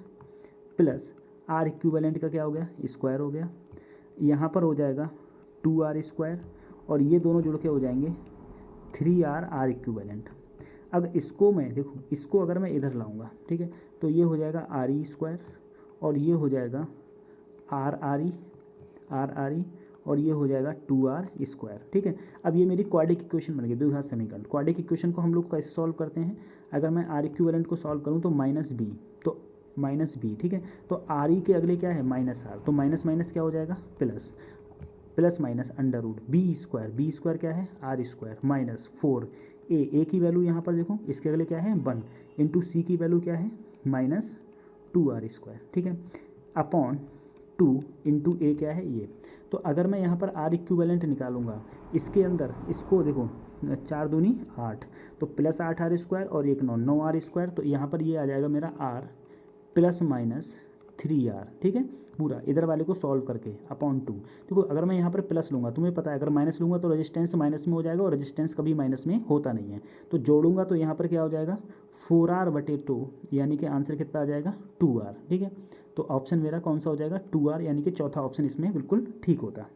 plus R equivalent का क्या हो गया, स्क्वायर हो गया, यहाँ पर हो जाएगा 2R स्क्वायर, और ये दोनों जुड़ के हो जाएंगे 3R आर इक्विवेलेंट। अब इसको मैं देखो, इसको अगर मैं इधर लाऊंगा, ठीक है, तो ये हो जाएगा RE स्क्वायर और ये हो जाएगा RRE और ये हो जाएगा 2R स्क्वायर, ठीक है। अब ये मेरी क्वाड्रिक इक्वेशन बन गई, द्विघात समीकरण। क्वाड्रिक इक्वेशन को हम लोग कैसे सॉल्व करते हैं, अगर मैं आर इक्विवेलेंट को सॉल्व करूँ तो -b, तो -b, ठीक है। तो RE के अगले क्या है -R, तो माइनस माइनस क्या हो जाएगा plus minus under root B square क्या है R स्क्वायर माइनस 4a की वैल्यू यहाँ पर देखो, इसके अगले क्या है 1 इंटू सी की वैल्यू क्या है -2R स्क्वायर, ठीक है, अपॉन 2 इंटू ए क्या है ये। तो अगर मैं यहाँ पर आर इक्विवेलेंट निकालूंगा, इसके अंदर इसको देखो 4 दूनी 8, तो प्लस 8R स्क्वायर और 1 9R स्क्वायर, तो यहाँ पर ये आ जाएगा मेरा R प्लस माइनस 3R, ठीक है, पूरा इधर वाले को सॉल्व करके अपॉन 2। देखो अगर मैं यहाँ पर प्लस लूँगा, तुम्हें पता है अगर माइनस लूँगा तो रेजिस्टेंस माइनस में हो जाएगा और रेजिस्टेंस कभी माइनस में होता नहीं है, तो जोड़ूंगा तो यहाँ पर क्या हो जाएगा 4R/2, यानी कि आंसर कितना आ जाएगा 2R, ठीक है। तो ऑप्शन मेरा कौन सा हो जाएगा 2R, यानी कि चौथा ऑप्शन इसमें बिल्कुल ठीक होता है।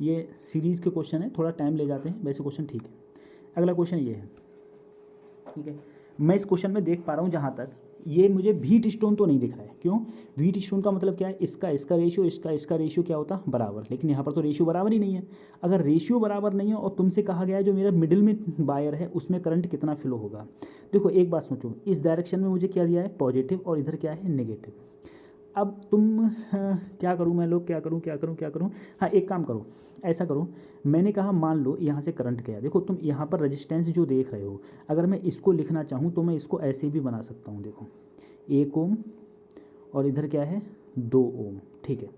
ये सीरीज़ के क्वेश्चन है, थोड़ा टाइम ले जाते हैं, वैसे क्वेश्चन ठीक है। अगला क्वेश्चन ये है, ठीक है, मैं इस क्वेश्चन में देख पा रहा हूँ जहाँ तक ये मुझे व्हीट स्टोन तो नहीं दिख रहा है। क्यों, व्हीट स्टोन का मतलब क्या है, इसका रेशियो इसका रेशियो क्या होता है बराबर, लेकिन यहाँ पर तो रेशियो बराबर ही नहीं है। अगर रेशियो बराबर नहीं है और तुमसे कहा गया है जो मेरा मिडिल में वायर है उसमें करंट कितना फ्लो होगा, देखो एक बात सोचो, इस डायरेक्शन में मुझे क्या दिया है पॉजिटिव और इधर क्या है नेगेटिव। अब तुम क्या करूँ मैं लोग, क्या करूँ। हाँ एक काम करो, ऐसा करो, मैंने कहा मान लो यहाँ से करंट गया, देखो तुम यहाँ पर रेजिस्टेंस जो देख रहे हो, अगर मैं इसको लिखना चाहूँ तो मैं इसको ऐसे भी बना सकता हूँ, देखो 1 ओम और इधर क्या है 2 ओम, ठीक है।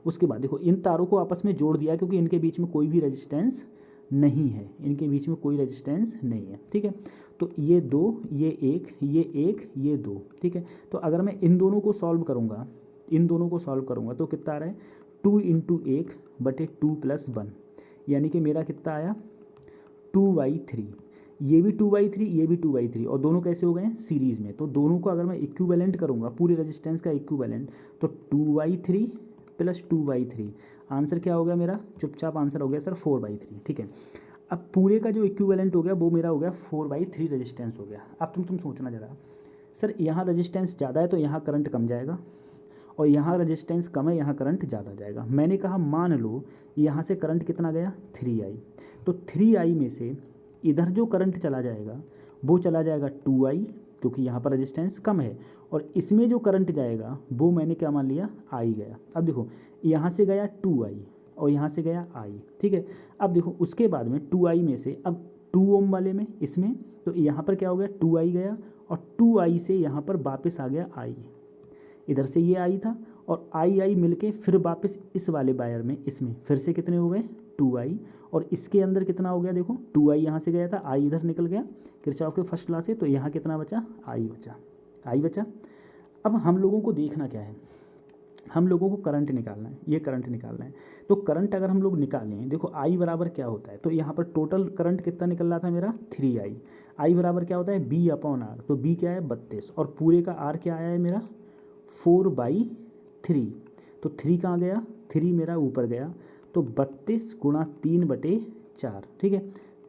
उसके बाद देखो इन तारों को आपस में जोड़ दिया क्योंकि इनके बीच में कोई भी रेजिस्टेंस नहीं है, इनके बीच में कोई रेजिस्टेंस नहीं है, ठीक है। तो ये 2, ये 1, ये 1, ये 2, ठीक है। तो अगर मैं इन दोनों को सॉल्व करूँगा, तो कितना आ रहा है 2 × 1/2 + 1, यानी कि मेरा कितना आया 2/3। ये भी 2/3, ये भी 2/3, और दोनों कैसे हो गए हैं सीरीज़ में। तो दोनों को अगर मैं इक्विवेलेंट करूँगा, पूरे रेजिस्टेंस का इक्विवेलेंट, तो 2/3 + 2/3, आंसर क्या हो गया मेरा, चुपचाप आंसर हो गया सर 4/3, ठीक है। अब पूरे का जो इक्विवेलेंट हो गया वो मेरा हो गया 4/3 रेजिस्टेंस हो गया। अब तुम सोचना जरा, सर यहाँ रेजिस्टेंस ज़्यादा है तो यहाँ करंट कम जाएगा, और यहाँ रेजिस्टेंस कम है यहाँ करंट ज़्यादा जाएगा। मैंने कहा मान लो यहाँ से करंट कितना गया 3I, तो 3I में से इधर जो करंट चला जाएगा वो चला जाएगा 2I, क्योंकि यहाँ पर रेजिस्टेंस कम है, और इसमें जो करंट जाएगा वो मैंने क्या मान लिया I गया। अब देखो यहाँ से गया 2I और यहाँ से गया I, ठीक है। अब देखो उसके बाद में 2I में से अब 2 ओम वाले में इसमें, तो यहाँ पर क्या हो गया 2I गया, और 2I से यहाँ पर वापस आ गया I, इधर से ये I था और I मिलके फिर वापस इस वाले वायर में, इसमें फिर से कितने हो गए 2I, और इसके अंदर कितना हो गया देखो 2I यहाँ से गया था, I इधर निकल गया किरचॉफ के फर्स्ट लॉ से, तो यहाँ कितना बचा I बचा। अब हम लोगों को देखना क्या है, हम लोगों को करंट निकालना है, ये करंट निकालना है। तो करंट अगर हम लोग निकालें, देखो I बराबर क्या होता है, तो यहाँ पर टोटल करंट कितना निकल रहा था मेरा 3I, I बराबर क्या होता है B/R, तो B क्या है 32, और पूरे का R क्या आया है मेरा 4/3, तो 3 कहाँ गया, 3 मेरा ऊपर गया, तो 32 × 3/4, ठीक है।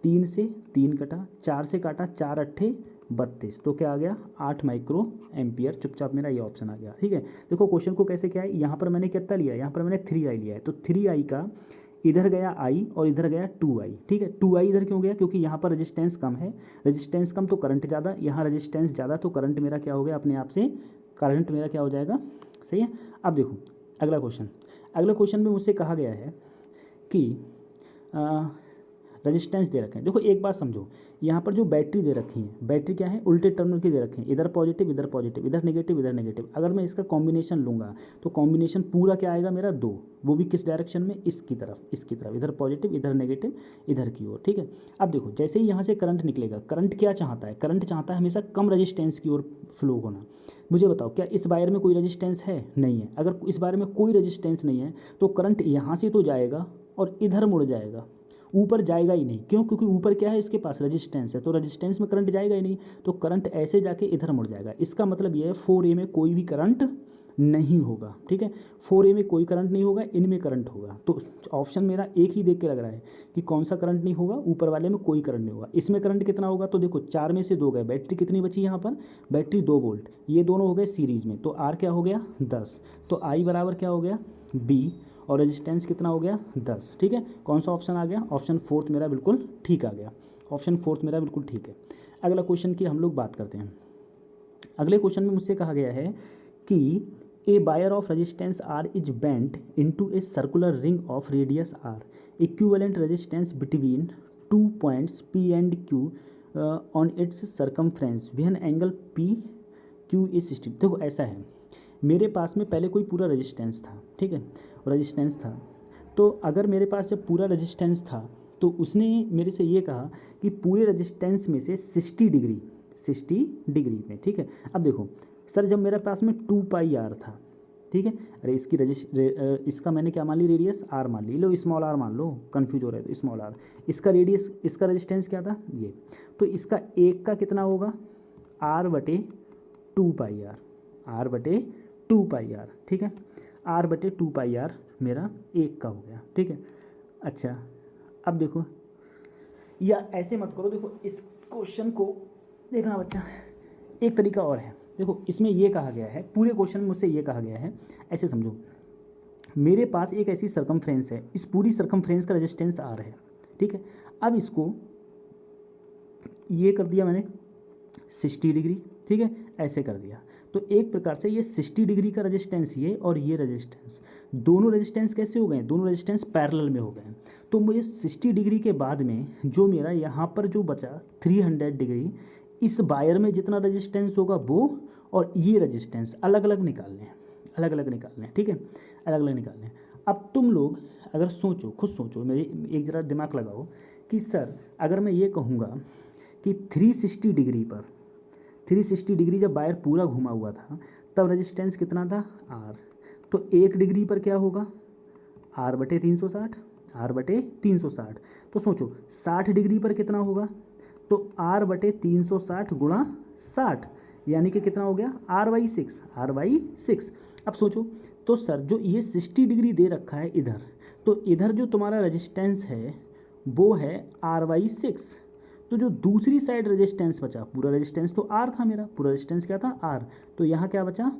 3 से 3 कटा, 4 से काटा, 4 × 8 32, तो क्या आ गया 8 माइक्रो एम्पियर, चुपचाप मेरा ये ऑप्शन आ गया, ठीक है। देखो क्वेश्चन को कैसे क्या है, यहाँ पर मैंने कितना लिया, यहाँ पर मैंने 3I लिया है, तो 3I का इधर गया I और इधर गया 2I, ठीक है। 2I इधर क्यों गया, क्योंकि यहाँ पर रेजिस्टेंस कम है, रेजिस्टेंस कम तो करंट ज़्यादा, यहाँ रेजिस्टेंस ज़्यादा तो करंट मेरा क्या हो गया अपने आप से, करंट मेरा क्या हो जाएगा, सही है। अब देखो अगला क्वेश्चन में मुझसे कहा गया है कि रेजिस्टेंस दे रखे हैं। देखो एक बात समझो, यहाँ पर जो बैटरी दे रखी है, बैटरी क्या है उल्टे टर्मिनल की दे रखे हैं, इधर पॉजिटिव इधर पॉजिटिव, इधर नेगेटिव इधर नेगेटिव। अगर मैं इसका कॉम्बिनेशन लूँगा तो कॉम्बिनेशन पूरा क्या आएगा मेरा 2, वो भी किस डायरेक्शन में, इसकी तरफ, इधर पॉजिटिव इधर नेगेटिव इधर की ओर, ठीक है। अब देखो जैसे ही यहाँ से करंट निकलेगा, करंट क्या चाहता है, करंट चाहता है हमेशा कम रजिस्टेंस की ओर फ्लो होना। मुझे बताओ क्या इस वायर में कोई रजिस्टेंस है, नहीं है। अगर इस वायर में कोई रजिस्टेंस नहीं है तो करंट यहाँ से तो जाएगा और इधर मुड़ जाएगा, ऊपर जाएगा ही नहीं। क्यों, क्योंकि ऊपर क्या है इसके पास रेजिस्टेंस है, तो रेजिस्टेंस में करंट जाएगा ही नहीं, तो करंट ऐसे जाके इधर मुड़ जाएगा। इसका मतलब ये है 4A में कोई भी करंट नहीं होगा, ठीक है। 4A में कोई करंट नहीं होगा, इनमें करंट होगा। तो ऑप्शन मेरा एक ही देख के लग रहा है कि कौन सा करंट नहीं होगा, ऊपर वाले में कोई करंट नहीं होगा। इसमें करंट कितना होगा, तो देखो 4 में से 2 गए, बैटरी कितनी बची यहाँ पर, बैटरी 2 वोल्ट, ये दोनों हो गए सीरीज़ में, तो R क्या हो गया 10, तो I बराबर क्या हो गया B, और रेजिस्टेंस कितना हो गया 10, ठीक है। कौन सा ऑप्शन आ गया, ऑप्शन 4 मेरा बिल्कुल ठीक आ गया, ऑप्शन 4 मेरा बिल्कुल ठीक है। अगला क्वेश्चन की हम लोग बात करते हैं। अगले क्वेश्चन में मुझसे कहा गया है कि a wire of resistance R is bent into a circular ring of radius R, equivalent resistance between 2 points P and Q on its circumference when angle PQ is 60। देखो ऐसा है, मेरे पास में पहले कोई पूरा रेजिस्टेंस था, ठीक है, रेजिस्टेंस था। तो अगर मेरे पास जब पूरा रेजिस्टेंस था तो उसने मेरे से ये कहा कि पूरे रेजिस्टेंस में से 60 डिग्री में, ठीक है। अब देखो सर जब मेरे पास में 2πr था, ठीक है, अरे इसका मैंने क्या मान ली, रेडियस R मान ली, लो स्मॉल r मान लो, कन्फ्यूज हो रहा है तो स्मॉल r, इसका रेडियस, इसका रेजिस्टेंस क्या था ये, तो इसका एक का कितना होगा R/2πr, R/2πr, ठीक है, R/2πr मेरा एक का हो गया, ठीक है। अच्छा अब देखो, या ऐसे मत करो, देखो इस क्वेश्चन को देखना बच्चा, एक तरीका और है। देखो इसमें ये कहा गया है, पूरे क्वेश्चन में मुझसे ये कहा गया है, ऐसे समझो मेरे पास एक ऐसी सर्कमफ्रेंस है, इस पूरी सर्कमफ्रेंस का रेजिस्टेंस R है, ठीक है। अब इसको ये कर दिया मैंने 60 डिग्री, ठीक है, ऐसे कर दिया, तो एक प्रकार से ये 60 डिग्री का रेजिस्टेंस ये और ये रेजिस्टेंस, दोनों रेजिस्टेंस कैसे हो गए, दोनों रेजिस्टेंस पैरेलल में हो गए। तो मुझे 60 डिग्री के बाद में जो मेरा यहाँ पर जो बचा 300 डिग्री, इस वायर में जितना रेजिस्टेंस होगा वो और ये रेजिस्टेंस अलग अलग निकालने हैं, अलग अलग निकालने हैं, ठीक है, अलग अलग निकालने हैं। अब तुम लोग अगर सोचो, खुद सोचो, मेरी एक ज़रा दिमाग लगाओ कि सर अगर मैं ये कहूँगा कि 360 डिग्री पर, 360 डिग्री जब वायर पूरा घुमा हुआ था तब रेजिस्टेंस कितना था R, तो 1 डिग्री पर क्या होगा R/360, R/360। तो सोचो 60 डिग्री पर कितना होगा, तो R/360 गुणा 60, यानी कि कितना हो गया R/6, R/6। अब सोचो तो सर जो ये 60 डिग्री दे रखा है इधर, तो इधर जो तुम्हारा रेजिस्टेंस है वो है R/6, तो जो दूसरी साइड रेजिस्टेंस बचा, पूरा रेजिस्टेंस तो R था मेरा, पूरा रेजिस्टेंस क्या था R, तो यहाँ क्या बचा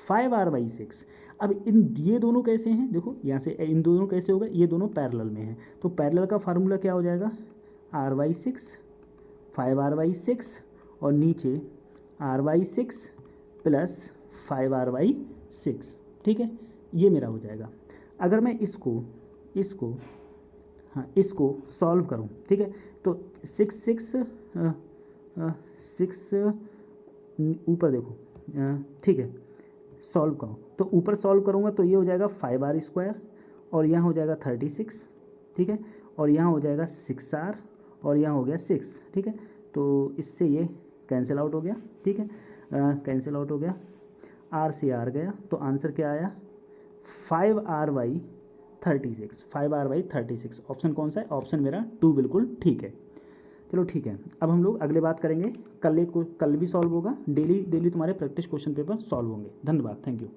5R/6। अब इन ये दोनों कैसे हैं, देखो यहाँ से इन दोनों कैसे हो गए, ये दोनों पैरेलल में हैं, तो पैरेलल का फार्मूला क्या हो जाएगा R/6, 5R/6 और नीचे R/6 प्लस 5R/6, ठीक है, ये मेरा हो जाएगा। अगर मैं इसको सॉल्व करूँ, ठीक है, तो 6 ऊपर देखो, ठीक है, सॉल्व करो, तो ऊपर सॉल्व करूँगा तो ये हो जाएगा 5R² और यहाँ हो जाएगा 36, ठीक है, और यहाँ हो जाएगा 6R और यहाँ हो गया 6, ठीक है, तो इससे ये कैंसिल आउट हो गया, ठीक है, कैंसिल आउट हो गया, R से R गया, तो आंसर क्या आया 5R/36, 5R/36। ऑप्शन कौन सा है, ऑप्शन मेरा 2 बिल्कुल ठीक है। चलो ठीक है, अब हम लोग अगले बात करेंगे, कल भी सॉल्व होगा, डेली तुम्हारे प्रैक्टिस क्वेश्चन पेपर सॉल्व होंगे। धन्यवाद, थैंक यू।